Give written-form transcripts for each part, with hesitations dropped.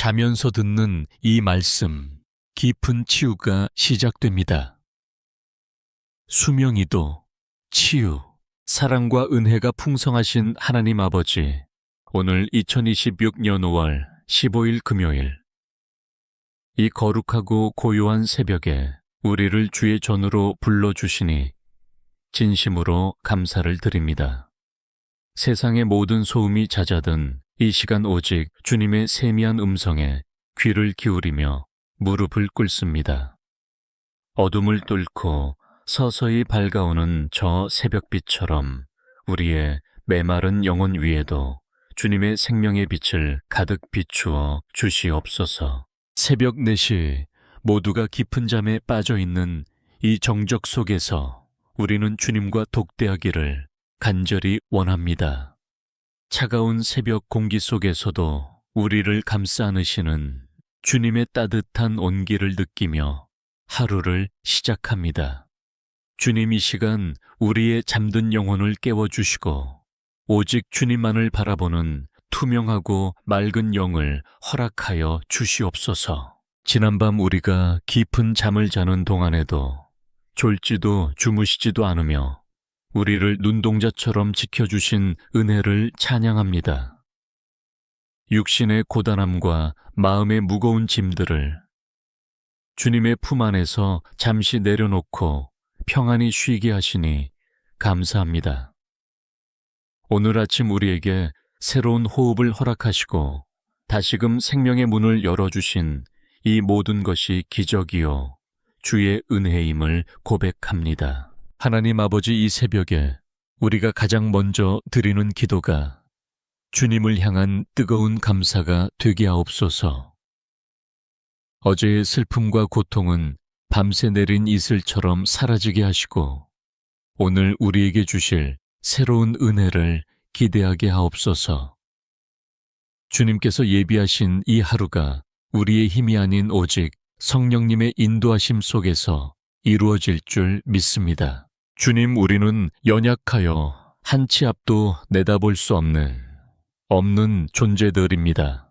자면서 듣는 이 말씀, 깊은 치유가 시작됩니다. 수명이도, 치유, 사랑과 은혜가 풍성하신 하나님 아버지, 오늘 2026년 5월 15일 금요일, 이 거룩하고 고요한 새벽에 우리를 주의 전으로 불러주시니 진심으로 감사를 드립니다. 세상의 모든 소음이 잦아든 이 시간 오직 주님의 세미한 음성에 귀를 기울이며 무릎을 꿇습니다. 어둠을 뚫고 서서히 밝아오는 저 새벽빛처럼 우리의 메마른 영혼 위에도 주님의 생명의 빛을 가득 비추어 주시옵소서. 새벽 4시 모두가 깊은 잠에 빠져 있는 이 정적 속에서 우리는 주님과 독대하기를 간절히 원합니다. 차가운 새벽 공기 속에서도 우리를 감싸 안으시는 주님의 따뜻한 온기를 느끼며 하루를 시작합니다. 주님, 이 시간 우리의 잠든 영혼을 깨워주시고 오직 주님만을 바라보는 투명하고 맑은 영을 허락하여 주시옵소서. 지난밤 우리가 깊은 잠을 자는 동안에도 졸지도 주무시지도 않으며 우리를 눈동자처럼 지켜주신 은혜를 찬양합니다. 육신의 고단함과 마음의 무거운 짐들을 주님의 품 안에서 잠시 내려놓고 평안히 쉬게 하시니 감사합니다. 오늘 아침 우리에게 새로운 호흡을 허락하시고 다시금 생명의 문을 열어주신 이 모든 것이 기적이요 주의 은혜임을 고백합니다. 하나님 아버지, 이 새벽에 우리가 가장 먼저 드리는 기도가 주님을 향한 뜨거운 감사가 되게 하옵소서. 어제의 슬픔과 고통은 밤새 내린 이슬처럼 사라지게 하시고 오늘 우리에게 주실 새로운 은혜를 기대하게 하옵소서. 주님께서 예비하신 이 하루가 우리의 힘이 아닌 오직 성령님의 인도하심 속에서 이루어질 줄 믿습니다. 주님, 우리는 연약하여 한 치 앞도 내다볼 수 없는 존재들입니다.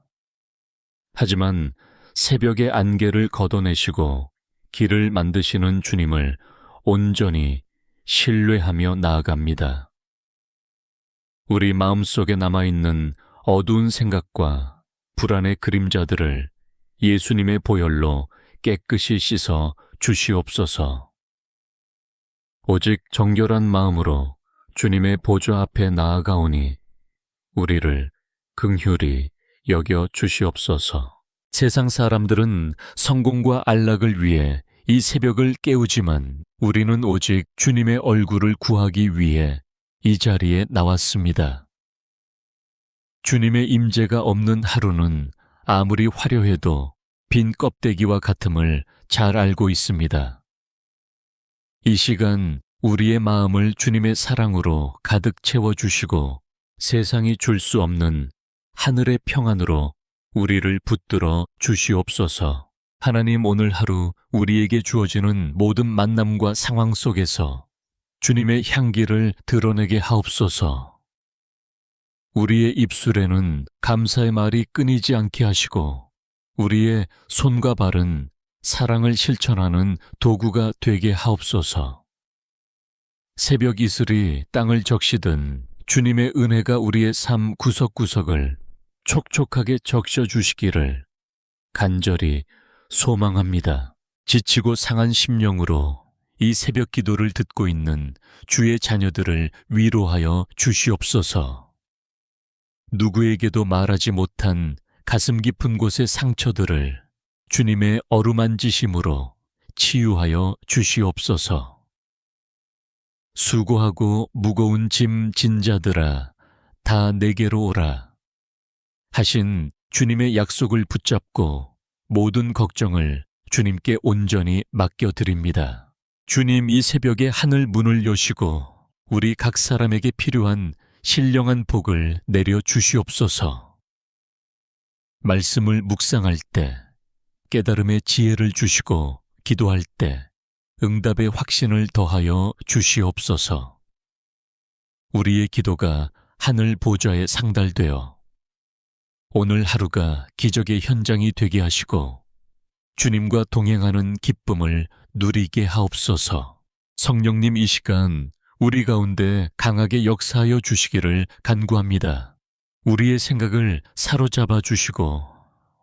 하지만 새벽의 안개를 걷어내시고 길을 만드시는 주님을 온전히 신뢰하며 나아갑니다. 우리 마음속에 남아있는 어두운 생각과 불안의 그림자들을 예수님의 보혈로 깨끗이 씻어 주시옵소서. 오직 정결한 마음으로 주님의 보좌 앞에 나아가오니 우리를 긍휼히 여겨 주시옵소서. 세상 사람들은 성공과 안락을 위해 이 새벽을 깨우지만 우리는 오직 주님의 얼굴을 구하기 위해 이 자리에 나왔습니다. 주님의 임재가 없는 하루는 아무리 화려해도 빈 껍데기와 같음을 잘 알고 있습니다. 이 시간 우리의 마음을 주님의 사랑으로 가득 채워주시고 세상이 줄 수 없는 하늘의 평안으로 우리를 붙들어 주시옵소서. 하나님, 오늘 하루 우리에게 주어지는 모든 만남과 상황 속에서 주님의 향기를 드러내게 하옵소서. 우리의 입술에는 감사의 말이 끊이지 않게 하시고 우리의 손과 발은 사랑을 실천하는 도구가 되게 하옵소서. 새벽 이슬이 땅을 적시든 주님의 은혜가 우리의 삶 구석구석을 촉촉하게 적셔주시기를 간절히 소망합니다. 지치고 상한 심령으로 이 새벽 기도를 듣고 있는 주의 자녀들을 위로하여 주시옵소서. 누구에게도 말하지 못한 가슴 깊은 곳의 상처들을 주님의 어루만지심으로 치유하여 주시옵소서. 수고하고 무거운 짐 진 자들아, 다 내게로 오라 하신 주님의 약속을 붙잡고 모든 걱정을 주님께 온전히 맡겨드립니다. 주님, 이 새벽에 하늘 문을 여시고 우리 각 사람에게 필요한 신령한 복을 내려 주시옵소서. 말씀을 묵상할 때 깨달음의 지혜를 주시고 기도할 때 응답의 확신을 더하여 주시옵소서. 우리의 기도가 하늘 보좌에 상달되어 오늘 하루가 기적의 현장이 되게 하시고 주님과 동행하는 기쁨을 누리게 하옵소서. 성령님, 이 시간 우리 가운데 강하게 역사하여 주시기를 간구합니다. 우리의 생각을 사로잡아 주시고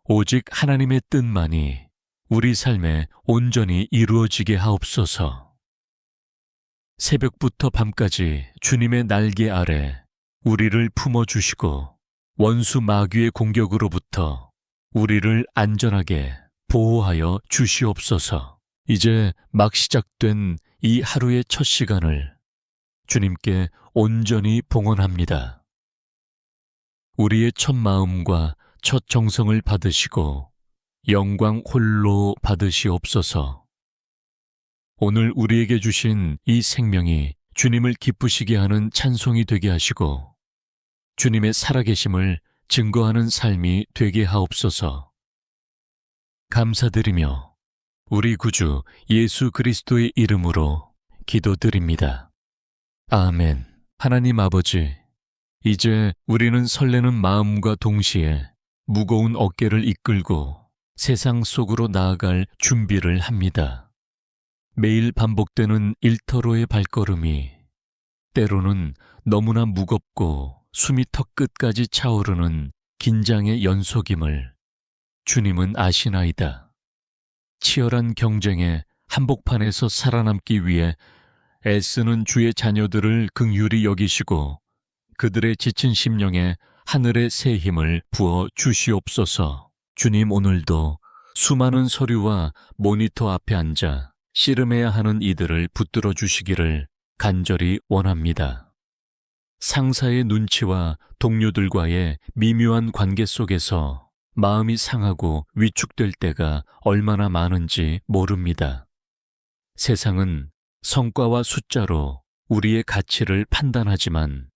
오직 하나님의 뜻만이 우리 삶에 온전히 이루어지게 하옵소서. 새벽부터 밤까지 주님의 날개 아래 우리를 품어주시고 원수 마귀의 공격으로부터 우리를 안전하게 보호하여 주시옵소서. 이제 막 시작된 이 하루의 첫 시간을 주님께 온전히 봉헌합니다. 우리의 첫 마음과 첫 정성을 받으시고 영광 홀로 받으시옵소서. 오늘 우리에게 주신 이 생명이 주님을 기쁘시게 하는 찬송이 되게 하시고 주님의 살아계심을 증거하는 삶이 되게 하옵소서. 감사드리며 우리 구주 예수 그리스도의 이름으로 기도드립니다. 아멘. 하나님 아버지, 이제 우리는 설레는 마음과 동시에 무거운 어깨를 이끌고 세상 속으로 나아갈 준비를 합니다. 매일 반복되는 일터로의 발걸음이 때로는 너무나 무겁고 숨이 턱끝까지 차오르는 긴장의 연속임을 주님은 아시나이다. 치열한 경쟁의 한복판에서 살아남기 위해 애쓰는 주의 자녀들을 긍휼히 여기시고 그들의 지친 심령에 하늘의 새 힘을 부어 주시옵소서. 주님, 오늘도 수많은 서류와 모니터 앞에 앉아 씨름해야 하는 이들을 붙들어 주시기를 간절히 원합니다. 상사의 눈치와 동료들과의 미묘한 관계 속에서 마음이 상하고 위축될 때가 얼마나 많은지 모릅니다. 세상은 성과와 숫자로 우리의 가치를 판단하지만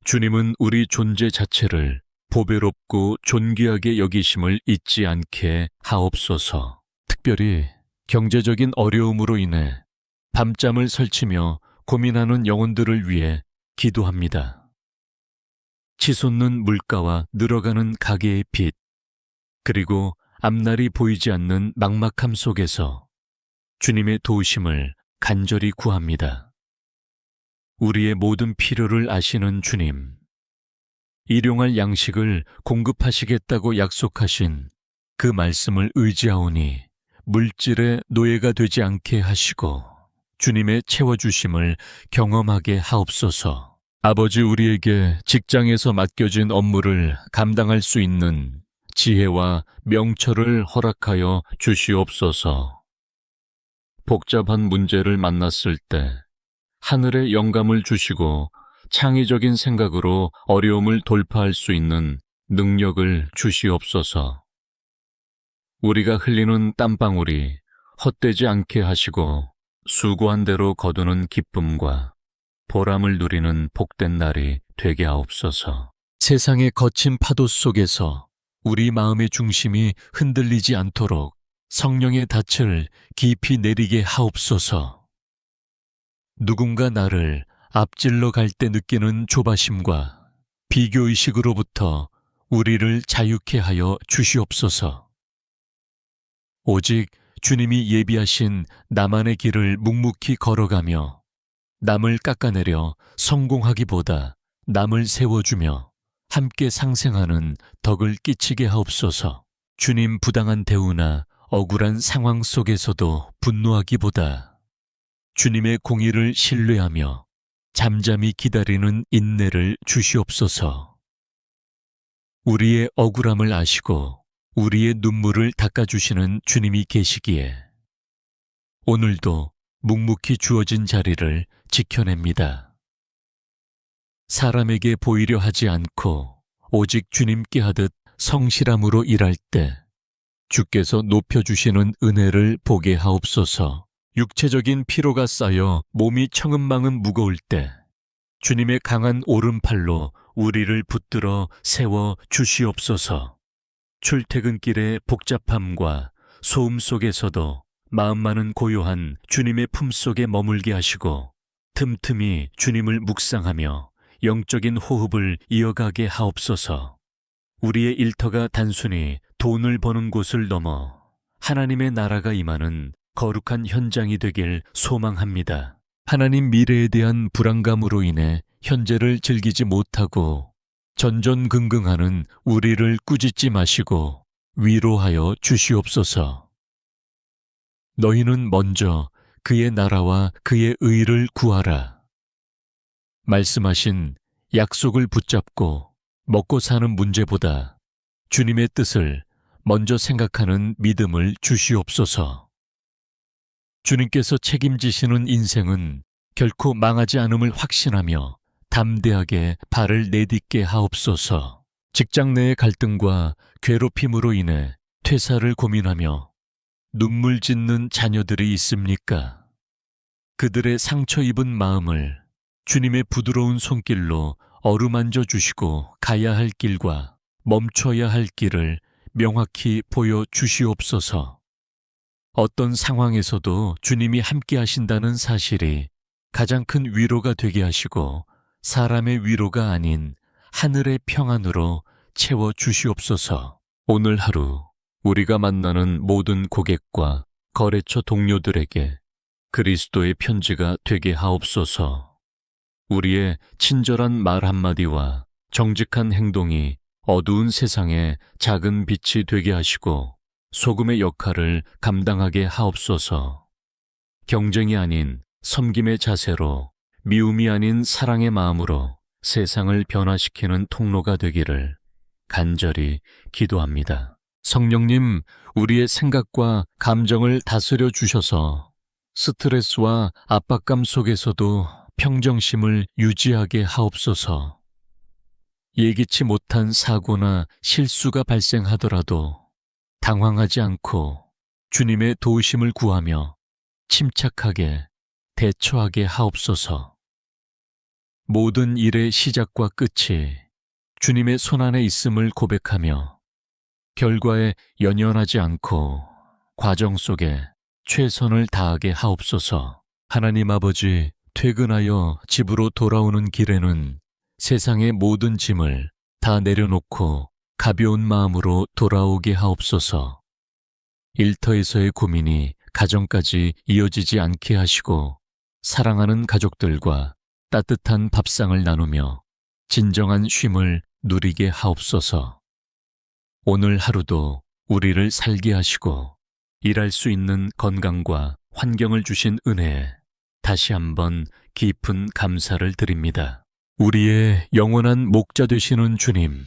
주님은 우리 존재 자체를 보배롭고 존귀하게 여기심을 잊지 않게 하옵소서. 특별히 경제적인 어려움으로 인해 밤잠을 설치며 고민하는 영혼들을 위해 기도합니다. 치솟는 물가와 늘어가는 가계의 빚, 그리고 앞날이 보이지 않는 막막함 속에서 주님의 도우심을 간절히 구합니다. 우리의 모든 필요를 아시는 주님, 일용할 양식을 공급하시겠다고 약속하신 그 말씀을 의지하오니 물질의 노예가 되지 않게 하시고 주님의 채워주심을 경험하게 하옵소서. 아버지, 우리에게 직장에서 맡겨진 업무를 감당할 수 있는 지혜와 명철을 허락하여 주시옵소서. 복잡한 문제를 만났을 때 하늘의 영감을 주시고 창의적인 생각으로 어려움을 돌파할 수 있는 능력을 주시옵소서. 우리가 흘리는 땀방울이 헛되지 않게 하시고 수고한 대로 거두는 기쁨과 보람을 누리는 복된 날이 되게 하옵소서. 세상의 거친 파도 속에서 우리 마음의 중심이 흔들리지 않도록 성령의 닻을 깊이 내리게 하옵소서. 누군가 나를 앞질러 갈 때 느끼는 조바심과 비교의식으로부터 우리를 자유케 하여 주시옵소서. 오직 주님이 예비하신 나만의 길을 묵묵히 걸어가며 남을 깎아내려 성공하기보다 남을 세워주며 함께 상생하는 덕을 끼치게 하옵소서. 주님, 부당한 대우나 억울한 상황 속에서도 분노하기보다 주님의 공의를 신뢰하며 잠잠히 기다리는 인내를 주시옵소서. 우리의 억울함을 아시고 우리의 눈물을 닦아주시는 주님이 계시기에 오늘도 묵묵히 주어진 자리를 지켜냅니다. 사람에게 보이려 하지 않고 오직 주님께 하듯 성실함으로 일할 때 주께서 높여주시는 은혜를 보게 하옵소서. 육체적인 피로가 쌓여 몸이 천근만근 무거울 때 주님의 강한 오른팔로 우리를 붙들어 세워 주시옵소서. 출퇴근길의 복잡함과 소음 속에서도 마음만은 고요한 주님의 품속에 머물게 하시고 틈틈이 주님을 묵상하며 영적인 호흡을 이어가게 하옵소서. 우리의 일터가 단순히 돈을 버는 곳을 넘어 하나님의 나라가 임하는 거룩한 현장이 되길 소망합니다. 하나님 미래에 대한 불안감으로 인해 현재를 즐기지 못하고 전전긍긍하는 우리를 꾸짖지 마시고 위로하여 주시옵소서. 너희는 먼저 그의 나라와 그의 의를 구하라. 말씀하신 약속을 붙잡고 먹고 사는 문제보다 주님의 뜻을 먼저 생각하는 믿음을 주시옵소서. 주님께서 책임지시는 인생은 결코 망하지 않음을 확신하며 담대하게 발을 내딛게 하옵소서. 직장 내의 갈등과 괴롭힘으로 인해 퇴사를 고민하며 눈물 짓는 자녀들이 있습니까? 그들의 상처 입은 마음을 주님의 부드러운 손길로 어루만져 주시고 가야 할 길과 멈춰야 할 길을 명확히 보여 주시옵소서. 어떤 상황에서도 주님이 함께 하신다는 사실이 가장 큰 위로가 되게 하시고 사람의 위로가 아닌 하늘의 평안으로 채워 주시옵소서. 오늘 하루 우리가 만나는 모든 고객과 거래처 동료들에게 그리스도의 편지가 되게 하옵소서. 우리의 친절한 말 한마디와 정직한 행동이 어두운 세상에 작은 빛이 되게 하시고 소금의 역할을 감당하게 하옵소서. 경쟁이 아닌 섬김의 자세로, 미움이 아닌 사랑의 마음으로 세상을 변화시키는 통로가 되기를 간절히 기도합니다. 성령님, 우리의 생각과 감정을 다스려 주셔서 스트레스와 압박감 속에서도 평정심을 유지하게 하옵소서. 예기치 못한 사고나 실수가 발생하더라도 당황하지 않고 주님의 도우심을 구하며 침착하게 대처하게 하옵소서. 모든 일의 시작과 끝이 주님의 손안에 있음을 고백하며 결과에 연연하지 않고 과정 속에 최선을 다하게 하옵소서. 하나님 아버지, 퇴근하여 집으로 돌아오는 길에는 세상의 모든 짐을 다 내려놓고 가벼운 마음으로 돌아오게 하옵소서. 일터에서의 고민이 가정까지 이어지지 않게 하시고 사랑하는 가족들과 따뜻한 밥상을 나누며 진정한 쉼을 누리게 하옵소서. 오늘 하루도 우리를 살게 하시고 일할 수 있는 건강과 환경을 주신 은혜에 다시 한번 깊은 감사를 드립니다. 우리의 영원한 목자 되시는 주님,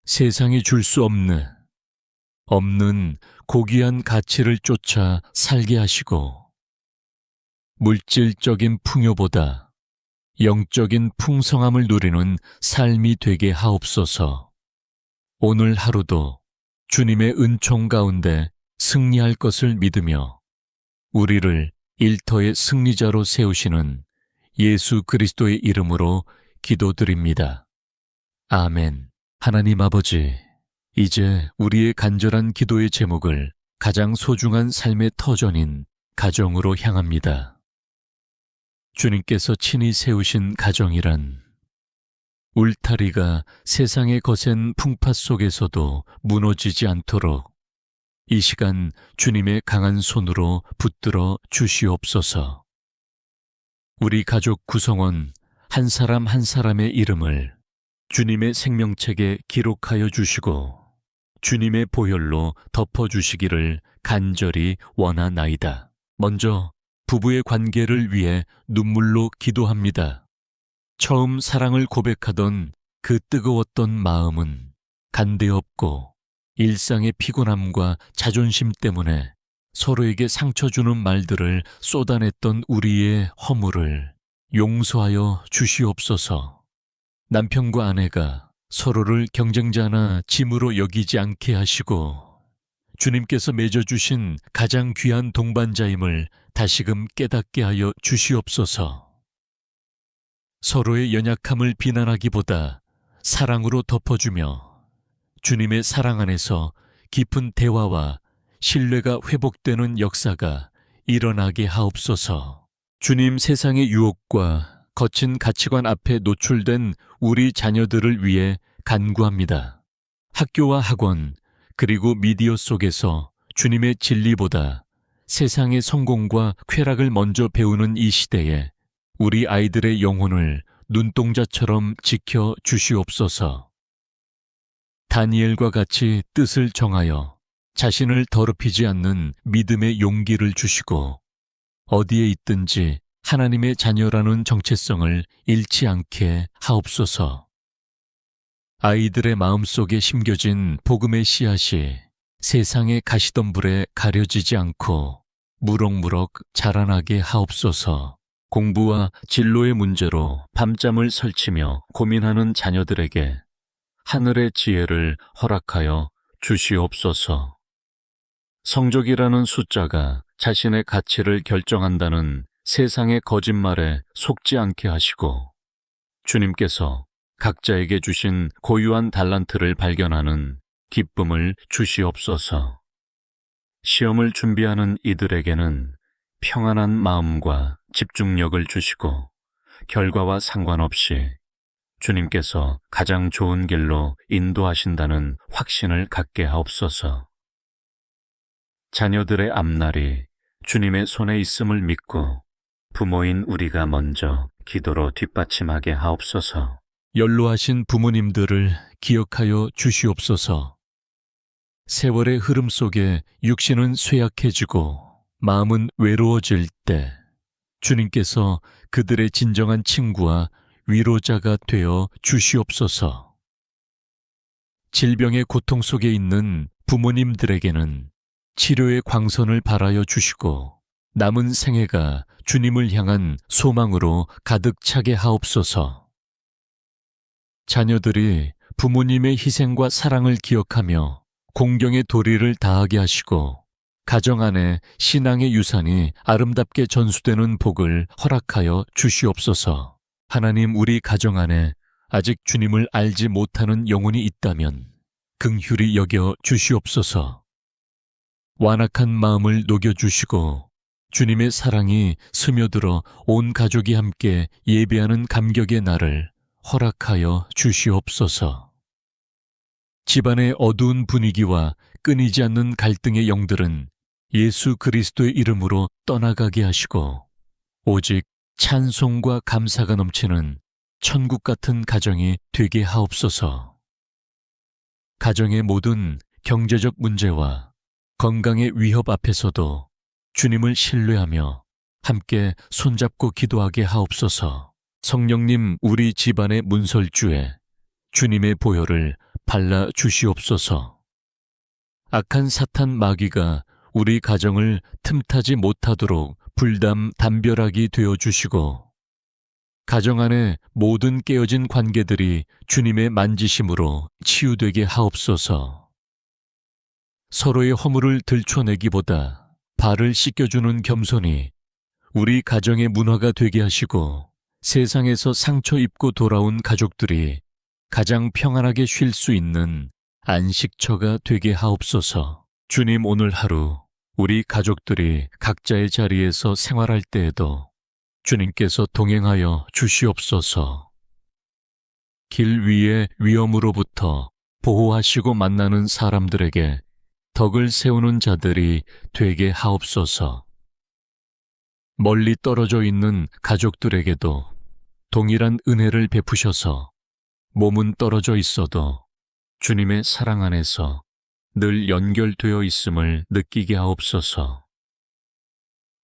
세상이 줄 수 없는 고귀한 가치를 쫓아 살게 하시고 물질적인 풍요보다 영적인 풍성함을 누리는 삶이 되게 하옵소서. 오늘 하루도 주님의 은총 가운데 승리할 것을 믿으며 우리를 일터의 승리자로 세우시는 예수 그리스도의 이름으로 기도드립니다. 아멘. 하나님 아버지, 이제 우리의 간절한 기도의 제목을 가장 소중한 삶의 터전인 가정으로 향합니다. 주님께서 친히 세우신 가정이란 울타리가 세상의 거센 풍파 속에서도 무너지지 않도록 이 시간 주님의 강한 손으로 붙들어 주시옵소서. 우리 가족 구성원 한 사람 한 사람의 이름을 주님의 생명책에 기록하여 주시고 주님의 보혈로 덮어주시기를 간절히 원하나이다. 먼저 부부의 관계를 위해 눈물로 기도합니다. 처음 사랑을 고백하던 그 뜨거웠던 마음은 간대없고 일상의 피곤함과 자존심 때문에 서로에게 상처 주는 말들을 쏟아냈던 우리의 허물을 용서하여 주시옵소서. 남편과 아내가 서로를 경쟁자나 짐으로 여기지 않게 하시고 주님께서 맺어주신 가장 귀한 동반자임을 다시금 깨닫게 하여 주시옵소서. 서로의 연약함을 비난하기보다 사랑으로 덮어주며 주님의 사랑 안에서 깊은 대화와 신뢰가 회복되는 역사가 일어나게 하옵소서. 주님, 세상의 유혹과 거친 가치관 앞에 노출된 우리 자녀들을 위해 간구합니다. 학교와 학원, 그리고 미디어 속에서 주님의 진리보다 세상의 성공과 쾌락을 먼저 배우는 이 시대에 우리 아이들의 영혼을 눈동자처럼 지켜 주시옵소서. 다니엘과 같이 뜻을 정하여 자신을 더럽히지 않는 믿음의 용기를 주시고 어디에 있든지 하나님의 자녀라는 정체성을 잃지 않게 하옵소서. 아이들의 마음속에 심겨진 복음의 씨앗이 세상의 가시덤불에 가려지지 않고 무럭무럭 자라나게 하옵소서. 공부와 진로의 문제로 밤잠을 설치며 고민하는 자녀들에게 하늘의 지혜를 허락하여 주시옵소서. 성적이라는 숫자가 자신의 가치를 결정한다는 세상의 거짓말에 속지 않게 하시고 주님께서 각자에게 주신 고유한 달란트를 발견하는 기쁨을 주시옵소서. 시험을 준비하는 이들에게는 평안한 마음과 집중력을 주시고 결과와 상관없이 주님께서 가장 좋은 길로 인도하신다는 확신을 갖게 하옵소서. 자녀들의 앞날이 주님의 손에 있음을 믿고 부모인 우리가 먼저 기도로 뒷받침하게 하옵소서. 연로하신 부모님들을 기억하여 주시옵소서. 세월의 흐름 속에 육신은 쇠약해지고 마음은 외로워질 때 주님께서 그들의 진정한 친구와 위로자가 되어 주시옵소서. 질병의 고통 속에 있는 부모님들에게는 치료의 광선을 발하여 주시고 남은 생애가 주님을 향한 소망으로 가득 차게 하옵소서. 자녀들이 부모님의 희생과 사랑을 기억하며 공경의 도리를 다하게 하시고 가정 안에 신앙의 유산이 아름답게 전수되는 복을 허락하여 주시옵소서. 하나님, 우리 가정 안에 아직 주님을 알지 못하는 영혼이 있다면 긍휼히 여겨 주시옵소서. 완악한 마음을 녹여주시고 주님의 사랑이 스며들어 온 가족이 함께 예배하는 감격의 날을 허락하여 주시옵소서. 집안의 어두운 분위기와 끊이지 않는 갈등의 영들은 예수 그리스도의 이름으로 떠나가게 하시고 오직 찬송과 감사가 넘치는 천국 같은 가정이 되게 하옵소서. 가정의 모든 경제적 문제와 건강의 위협 앞에서도 주님을 신뢰하며 함께 손잡고 기도하게 하옵소서. 성령님, 우리 집안의 문설주에 주님의 보혈을 발라 주시옵소서. 악한 사탄 마귀가 우리 가정을 틈타지 못하도록 불담 담벼락이 되어 주시고 가정 안의 모든 깨어진 관계들이 주님의 만지심으로 치유되게 하옵소서. 서로의 허물을 들춰내기보다 발을 씻겨주는 겸손이 우리 가정의 문화가 되게 하시고 세상에서 상처 입고 돌아온 가족들이 가장 평안하게 쉴 수 있는 안식처가 되게 하옵소서. 주님, 오늘 하루 우리 가족들이 각자의 자리에서 생활할 때에도 주님께서 동행하여 주시옵소서. 길 위의 위험으로부터 보호하시고 만나는 사람들에게 덕을 세우는 자들이 되게 하옵소서. 멀리 떨어져 있는 가족들에게도 동일한 은혜를 베푸셔서 몸은 떨어져 있어도 주님의 사랑 안에서 늘 연결되어 있음을 느끼게 하옵소서.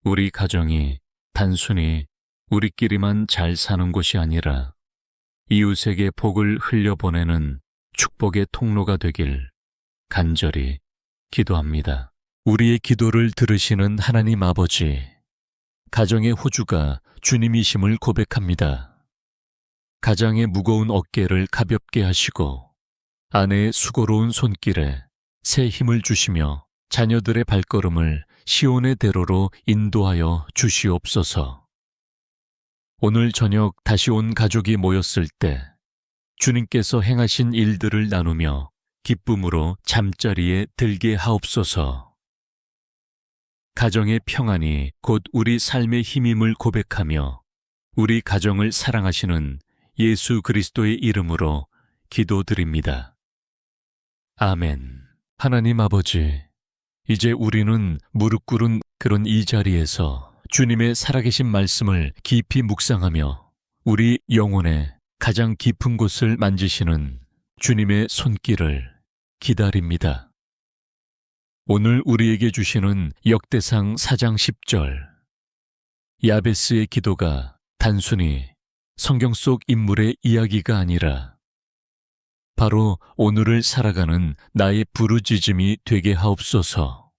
우리 가정이 단순히 우리끼리만 잘 사는 곳이 아니라 이웃에게 복을 흘려보내는 축복의 통로가 되길 간절히 기도합니다. 우리의 기도를 들으시는 하나님 아버지, 가정의 호주가 주님이심을 고백합니다. 가장의 무거운 어깨를 가볍게 하시고 아내의 수고로운 손길에 새 힘을 주시며 자녀들의 발걸음을 시온의 대로로 인도하여 주시옵소서. 오늘 저녁 다시 온 가족이 모였을 때 주님께서 행하신 일들을 나누며 기쁨으로 잠자리에 들게 하옵소서. 가정의 평안이 곧 우리 삶의 힘임을 고백하며 우리 가정을 사랑하시는 예수 그리스도의 이름으로 기도드립니다. 아멘. 하나님 아버지, 이제 우리는 무릎 꿇은 그런 이 자리에서 주님의 살아계신 말씀을 깊이 묵상하며 우리 영혼의 가장 깊은 곳을 만지시는 주님의 손길을 기다립니다. 오늘 우리에게 주시는 역대상 4장 10절, 야베스의 기도가 단순히 성경 속 인물의 이야기가 아니라 바로 오늘을 살아가는 나의 부르짖음이 되게 하옵소서.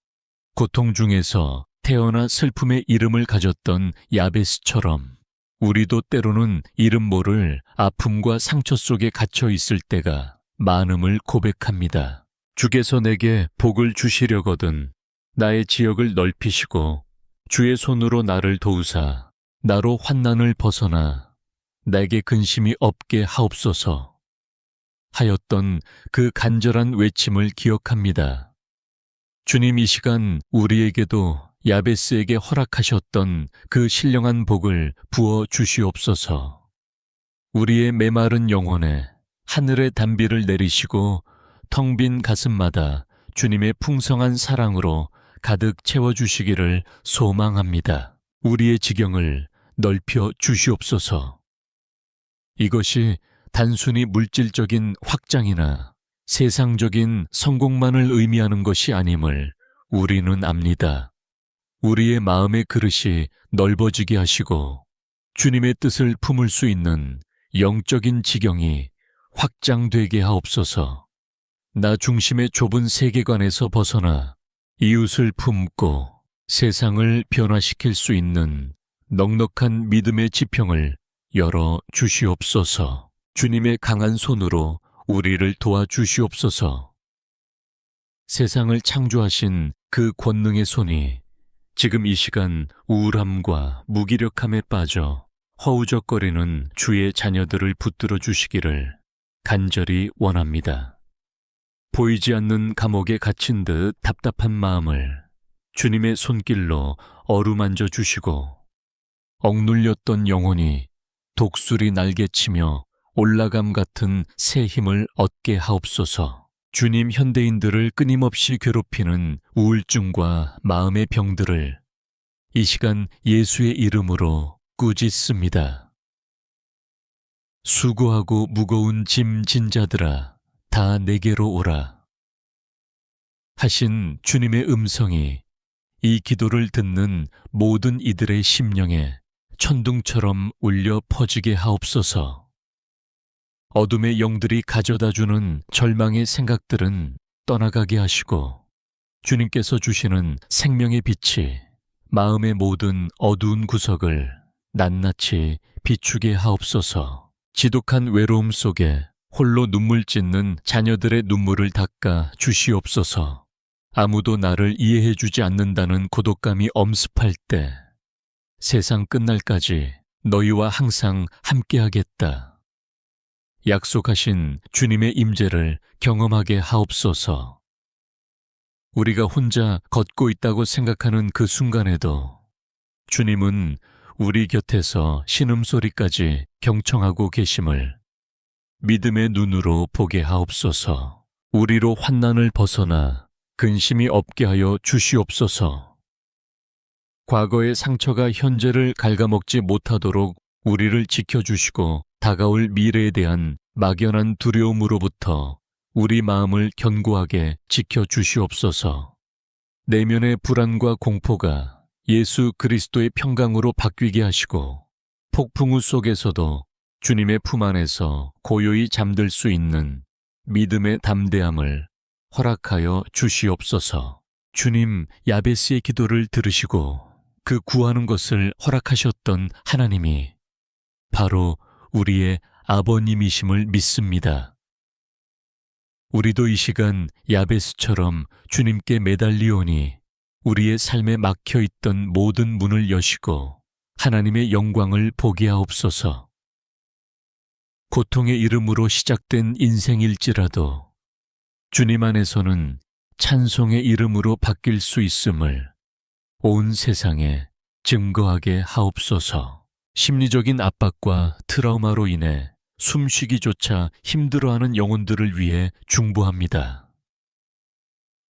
고통 중에서 태어나 슬픔의 이름을 가졌던 야베스처럼 우리도 때로는 이름 모를 아픔과 상처 속에 갇혀 있을 때가 많음을 고백합니다. 주께서 내게 복을 주시려거든 나의 지역을 넓히시고 주의 손으로 나를 도우사 나로 환난을 벗어나 내게 근심이 없게 하옵소서 하였던 그 간절한 외침을 기억합니다. 주님, 이 시간 우리에게도 야베스에게 허락하셨던 그 신령한 복을 부어 주시옵소서. 우리의 메마른 영혼에 하늘의 단비를 내리시고 텅 빈 가슴마다 주님의 풍성한 사랑으로 가득 채워주시기를 소망합니다. 우리의 지경을 넓혀 주시옵소서. 이것이 단순히 물질적인 확장이나 세상적인 성공만을 의미하는 것이 아님을 우리는 압니다. 우리의 마음의 그릇이 넓어지게 하시고 주님의 뜻을 품을 수 있는 영적인 지경이 확장되게 하옵소서. 나 중심의 좁은 세계관에서 벗어나 이웃을 품고 세상을 변화시킬 수 있는 넉넉한 믿음의 지평을 열어 주시옵소서. 주님의 강한 손으로 우리를 도와주시옵소서. 세상을 창조하신 그 권능의 손이 지금 이 시간 우울함과 무기력함에 빠져 허우적거리는 주의 자녀들을 붙들어 주시기를 간절히 원합니다. 보이지 않는 감옥에 갇힌 듯 답답한 마음을 주님의 손길로 어루만져 주시고 억눌렸던 영혼이 독수리 날개치며 올라감 같은 새 힘을 얻게 하옵소서. 주님, 현대인들을 끊임없이 괴롭히는 우울증과 마음의 병들을 이 시간 예수의 이름으로 꾸짖습니다. 수고하고 무거운 짐 진 자들아, 다 내게로 오라 하신 주님의 음성이 이 기도를 듣는 모든 이들의 심령에 천둥처럼 울려 퍼지게 하옵소서. 어둠의 영들이 가져다주는 절망의 생각들은 떠나가게 하시고 주님께서 주시는 생명의 빛이 마음의 모든 어두운 구석을 낱낱이 비추게 하옵소서. 지독한 외로움 속에 홀로 눈물 찢는 자녀들의 눈물을 닦아 주시옵소서. 아무도 나를 이해해 주지 않는다는 고독감이 엄습할 때 세상 끝날까지 너희와 항상 함께하겠다 약속하신 주님의 임재를 경험하게 하옵소서. 우리가 혼자 걷고 있다고 생각하는 그 순간에도 주님은 우리 곁에서 신음소리까지 경청하고 계심을 믿음의 눈으로 보게 하옵소서. 우리로 환난을 벗어나 근심이 없게 하여 주시옵소서. 과거의 상처가 현재를 갉아먹지 못하도록 우리를 지켜주시고 다가올 미래에 대한 막연한 두려움으로부터 우리 마음을 견고하게 지켜주시옵소서. 내면의 불안과 공포가 예수 그리스도의 평강으로 바뀌게 하시고 폭풍우 속에서도 주님의 품 안에서 고요히 잠들 수 있는 믿음의 담대함을 허락하여 주시옵소서. 주님, 야베스의 기도를 들으시고 그 구하는 것을 허락하셨던 하나님이 바로 우리의 아버님이심을 믿습니다. 우리도 이 시간 야베스처럼 주님께 매달리오니 우리의 삶에 막혀있던 모든 문을 여시고 하나님의 영광을 보게 하옵소서. 고통의 이름으로 시작된 인생일지라도 주님 안에서는 찬송의 이름으로 바뀔 수 있음을 온 세상에 증거하게 하옵소서. 심리적인 압박과 트라우마로 인해 숨쉬기조차 힘들어하는 영혼들을 위해 중보합니다.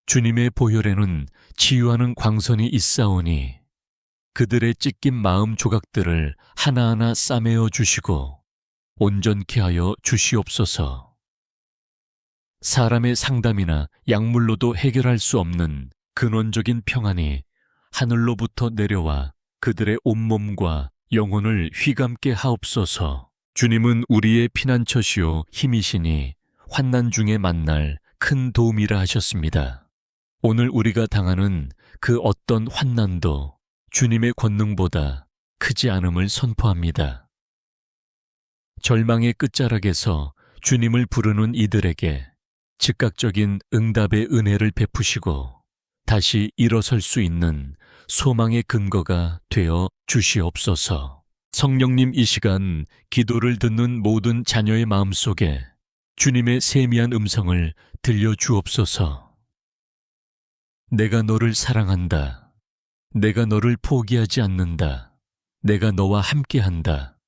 주님의 보혈에는 치유하는 광선이 있사오니 그들의 찢긴 마음 조각들을 하나하나 싸매어 주시고 온전케 하여 주시옵소서. 사람의 상담이나 약물로도 해결할 수 없는 근원적인 평안이 하늘로부터 내려와 그들의 온몸과 영혼을 휘감게 하옵소서. 주님은 우리의 피난처시요 힘이시니 환난 중에 만날 큰 도움이라 하셨습니다. 오늘 우리가 당하는 그 어떤 환난도 주님의 권능보다 크지 않음을 선포합니다. 절망의 끝자락에서 주님을 부르는 이들에게 즉각적인 응답의 은혜를 베푸시고 다시 일어설 수 있는 소망의 근거가 되어 주시옵소서. 성령님, 이 시간 기도를 듣는 모든 자녀의 마음속에 주님의 세미한 음성을 들려주옵소서. 내가 너를 사랑한다. 내가 너를 포기하지 않는다. 내가 너와 함께한다.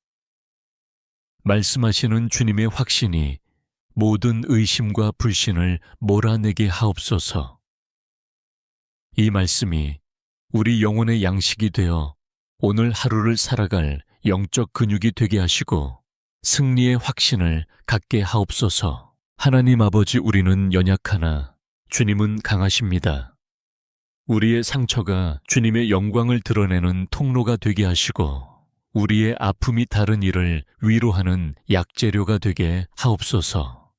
말씀하시는 주님의 확신이 모든 의심과 불신을 몰아내게 하옵소서. 이 말씀이 우리 영혼의 양식이 되어 오늘 하루를 살아갈 영적 근육이 되게 하시고 승리의 확신을 갖게 하옵소서. 하나님 아버지, 우리는 연약하나 주님은 강하십니다. 우리의 상처가 주님의 영광을 드러내는 통로가 되게 하시고 우리의 아픔이 다른 이를 위로하는 약재료가 되게 하옵소서.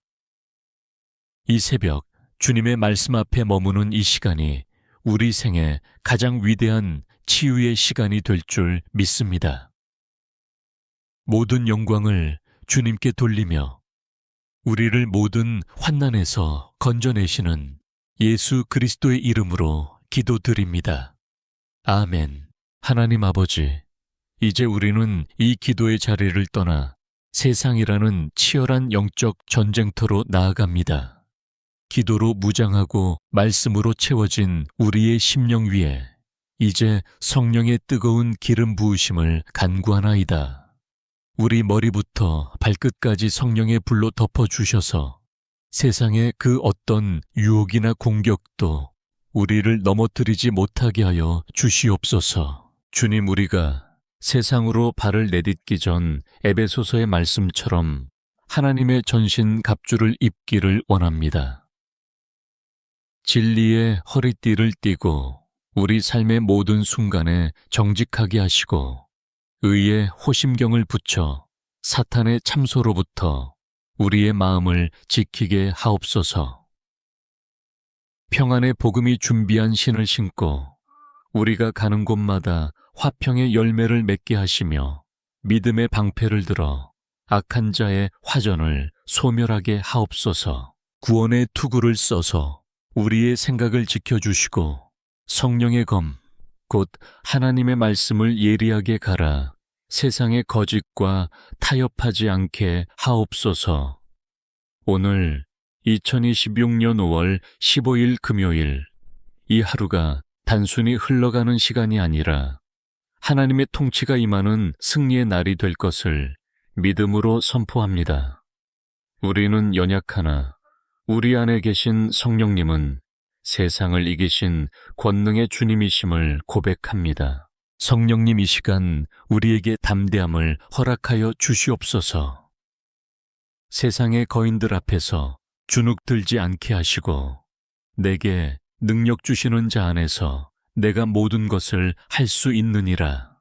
이 새벽 주님의 말씀 앞에 머무는 이 시간이 우리 생애 가장 위대한 치유의 시간이 될 줄 믿습니다. 모든 영광을 주님께 돌리며 우리를 모든 환난에서 건져내시는 예수 그리스도의 이름으로 기도드립니다. 아멘. 하나님 아버지, 이제 우리는 이 기도의 자리를 떠나 세상이라는 치열한 영적 전쟁터로 나아갑니다. 기도로 무장하고 말씀으로 채워진 우리의 심령 위에 이제 성령의 뜨거운 기름 부으심을 간구하나이다. 우리 머리부터 발끝까지 성령의 불로 덮어주셔서 세상의 그 어떤 유혹이나 공격도 우리를 넘어뜨리지 못하게 하여 주시옵소서. 주님, 우리가 세상으로 발을 내딛기 전 에베소서의 말씀처럼 하나님의 전신 갑주를 입기를 원합니다. 진리의 허리띠를 띠고 우리 삶의 모든 순간에 정직하게 하시고 의의 호심경을 붙여 사탄의 참소로부터 우리의 마음을 지키게 하옵소서. 평안의 복음이 준비한 신을 신고 우리가 가는 곳마다 화평의 열매를 맺게 하시며 믿음의 방패를 들어 악한 자의 화전을 소멸하게 하옵소서. 구원의 투구를 써서 우리의 생각을 지켜주시고 성령의 검, 곧 하나님의 말씀을 예리하게 갈아 세상의 거짓과 타협하지 않게 하옵소서. 오늘 2026년 5월 15일 금요일, 이 하루가 단순히 흘러가는 시간이 아니라 하나님의 통치가 임하는 승리의 날이 될 것을 믿음으로 선포합니다. 우리는 연약하나 우리 안에 계신 성령님은 세상을 이기신 권능의 주님이심을 고백합니다. 성령님, 이 시간 우리에게 담대함을 허락하여 주시옵소서. 세상의 거인들 앞에서 주눅들지 않게 하시고 내게 능력 주시는 자 안에서 내가 모든 것을 할 수 있느니라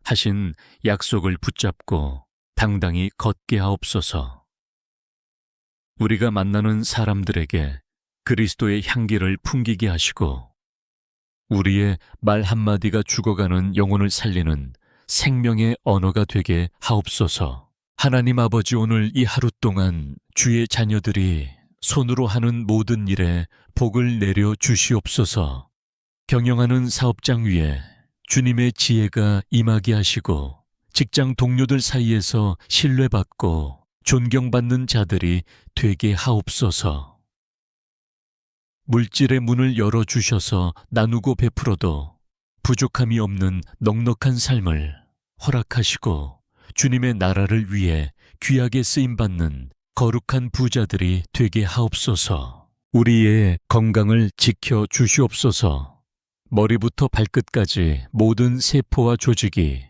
하신 약속을 붙잡고 당당히 걷게 하옵소서. 우리가 만나는 사람들에게 그리스도의 향기를 풍기게 하시고 우리의 말 한마디가 죽어가는 영혼을 살리는 생명의 언어가 되게 하옵소서. 하나님 아버지, 오늘 이 하루 동안 주의 자녀들이 손으로 하는 모든 일에 복을 내려 주시옵소서. 경영하는 사업장 위에 주님의 지혜가 임하게 하시고 직장 동료들 사이에서 신뢰받고 존경받는 자들이 되게 하옵소서. 물질의 문을 열어주셔서 나누고 베풀어도 부족함이 없는 넉넉한 삶을 허락하시고 주님의 나라를 위해 귀하게 쓰임받는 거룩한 부자들이 되게 하옵소서. 우리의 건강을 지켜 주시옵소서. 머리부터 발끝까지 모든 세포와 조직이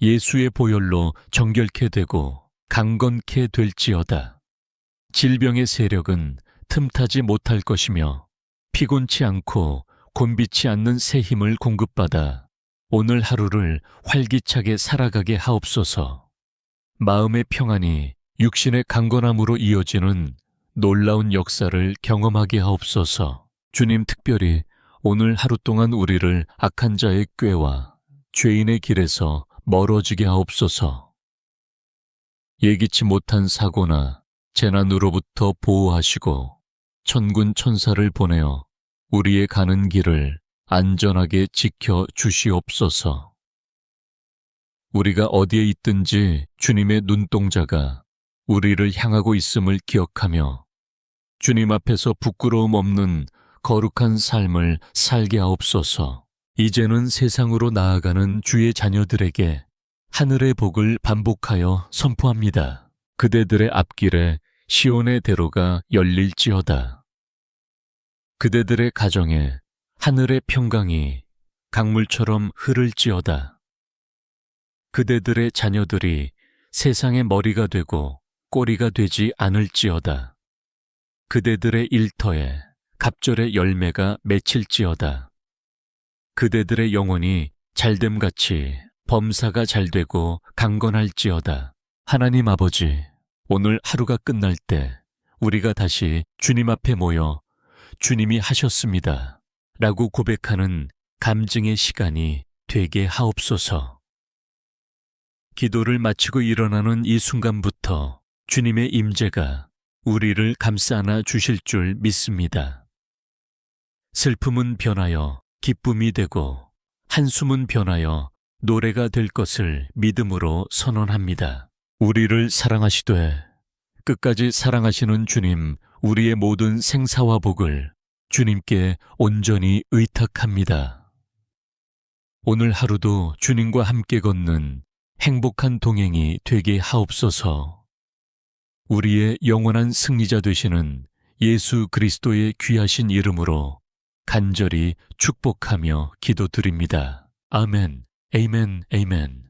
예수의 보혈로 정결케 되고 강건케 될지어다. 질병의 세력은 틈타지 못할 것이며 피곤치 않고 곤비치 않는 새 힘을 공급받아 오늘 하루를 활기차게 살아가게 하옵소서. 마음의 평안이 육신의 강건함으로 이어지는 놀라운 역사를 경험하게 하옵소서. 주님, 특별히 오늘 하루 동안 우리를 악한 자의 꾀와 죄인의 길에서 멀어지게 하옵소서. 예기치 못한 사고나 재난으로부터 보호하시고 천군 천사를 보내어 우리의 가는 길을 안전하게 지켜 주시옵소서. 우리가 어디에 있든지 주님의 눈동자가 우리를 향하고 있음을 기억하며 주님 앞에서 부끄러움 없는 거룩한 삶을 살게 하옵소서. 이제는 세상으로 나아가는 주의 자녀들에게 하늘의 복을 반복하여 선포합니다. 그대들의 앞길에 시온의 대로가 열릴지어다. 그대들의 가정에 하늘의 평강이 강물처럼 흐를지어다. 그대들의 자녀들이 세상의 머리가 되고 꼬리가 되지 않을지어다. 그대들의 일터에 갑절의 열매가 맺힐지어다. 그대들의 영혼이 잘됨같이 범사가 잘되고 강건할지어다. 하나님 아버지, 오늘 하루가 끝날 때 우리가 다시 주님 앞에 모여 주님이 하셨습니다 라고 고백하는 감증의 시간이 되게 하옵소서. 기도를 마치고 일어나는 이 순간부터 주님의 임재가 우리를 감싸 안아 주실 줄 믿습니다. 슬픔은 변하여 기쁨이 되고 한숨은 변하여 노래가 될 것을 믿음으로 선언합니다. 우리를 사랑하시되 끝까지 사랑하시는 주님, 우리의 모든 생사와 복을 주님께 온전히 의탁합니다. 오늘 하루도 주님과 함께 걷는 행복한 동행이 되게 하옵소서. 우리의 영원한 승리자 되시는 예수 그리스도의 귀하신 이름으로 간절히 축복하며 기도드립니다. 아멘, 에이멘, 에이멘.